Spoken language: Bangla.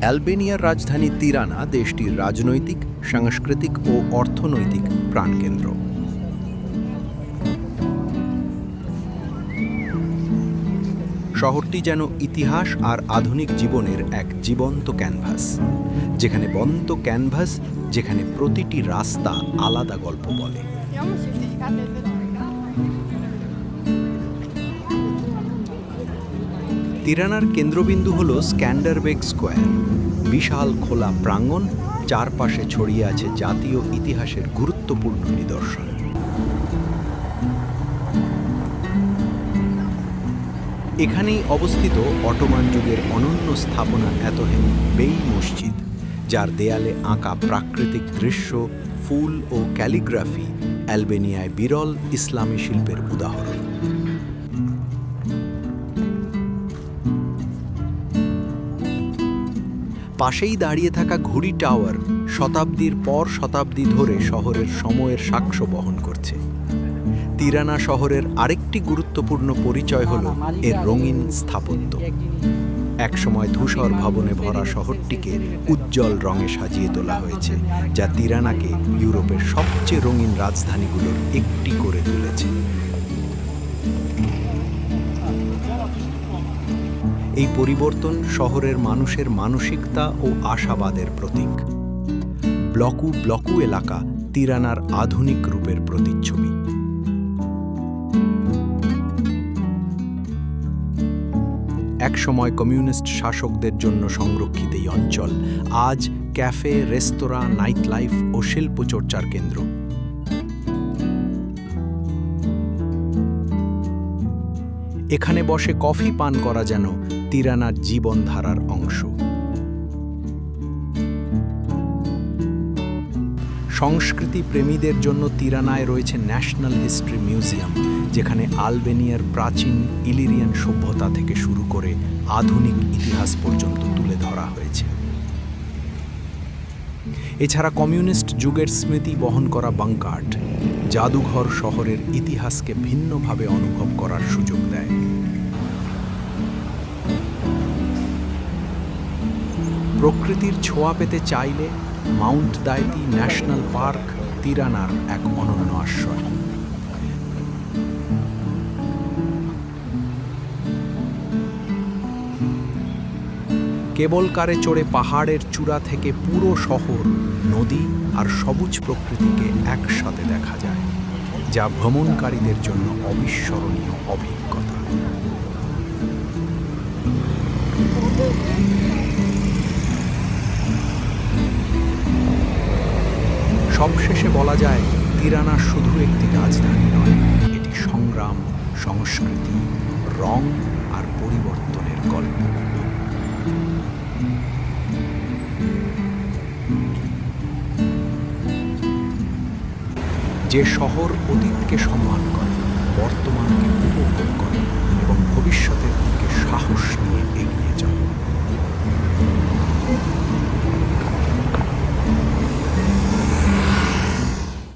অ্যালবেনিয়ার রাজধানী তিরানা দেশটির রাজনৈতিক, সাংস্কৃতিক ও অর্থনৈতিক প্রাণকেন্দ্র। শহরটি যেন ইতিহাস আর আধুনিক জীবনের এক জীবন্ত ক্যানভাস, যেখানে প্রতিটি রাস্তা আলাদা গল্প বলে। তিরানার কেন্দ্রবিন্দু হল স্ক্যান্ডারবেগ স্কোয়ার, বিশাল খোলা প্রাঙ্গণ, চারপাশে ছড়িয়ে আছে জাতীয় ইতিহাসের গুরুত্বপূর্ণ নিদর্শন। এখানেই অবস্থিত অটোমান যুগের অনন্য স্থাপনা এতহেম বেই মসজিদ, যার দেয়ালে আঁকা প্রাকৃতিক দৃশ্য, ফুল ও ক্যালিগ্রাফি অ্যালবেনিয়ায় বিরল ইসলামী শিল্পের উদাহরণ। পাশেই দাঁড়িয়ে থাকা ঘুড়ি টাওয়ার শতাব্দীর পর শতাব্দী ধরে শহরের সময়ের সাক্ষ্য বহন করছে। তিরানা শহরের আরেকটি গুরুত্বপূর্ণ পরিচয় হল এর রঙিন স্থাপত্য। একসময় ধূসর ভবনে ভরা শহরটিকে উজ্জ্বল রঙে সাজিয়ে তোলা হয়েছে, যা তিরানাকে ইউরোপের সবচেয়ে রঙিন রাজধানীগুলোর একটি করে তুলেছে। এই পরিবর্তন শহরের মানুষের মানসিকতা ও আশাবাদের প্রতীক। ব্লকু ব্লকু এলাকা তিরানার আধুনিক রূপের প্রতিচ্ছবি। একসময় কমিউনিস্ট শাসকদের জন্য সংরক্ষিত এই অঞ্চল আজ ক্যাফে, রেস্তোরাঁ, নাইট লাইফ ও শিল্পচর্চার কেন্দ্র। এখানে বসে কফি পান করা যেন তিরানার জীবনধারার অংশ। সংস্কৃতি প্রেমীদের জন্য তিরানায় রয়েছে ন্যাশনাল হিস্ট্রি মিউজিয়াম, যেখানে আলবেনিয়ার প্রাচীন ইলিরিয়ান সভ্যতা থেকে শুরু করে আধুনিক ইতিহাস পর্যন্ত তুলে ধরা হয়েছে। এছাড়া কমিউনিস্ট যুগের স্মৃতি বহন করা বাংকার্ট জাদুঘর শহরের ইতিহাসকে ভিন্নভাবে অনুভব করার সুযোগ দেয়। প্রকৃতির ছোঁয়া পেতে চাইলে মাউন্ট দায়তি ন্যাশনাল পার্ক তিরানার এক অনন্য আশ্রয়। কেবল কারে চড়ে পাহাড়ের চূড়া থেকে পুরো শহর, নদী আর সবুজ প্রকৃতিকে একসাথে দেখা যায়, যা ভ্রমণকারীদের জন্য অবিস্মরণীয় অভিজ্ঞতা। সবশেষে বলা যায়, তিরানা শুধু একটি রাজধানী নয়, এটি সংগ্রাম, সংস্কৃতি, রং আর পরিবর্তনের গল্প। যে শহর অতীতকে সম্মান করে, বর্তমানকে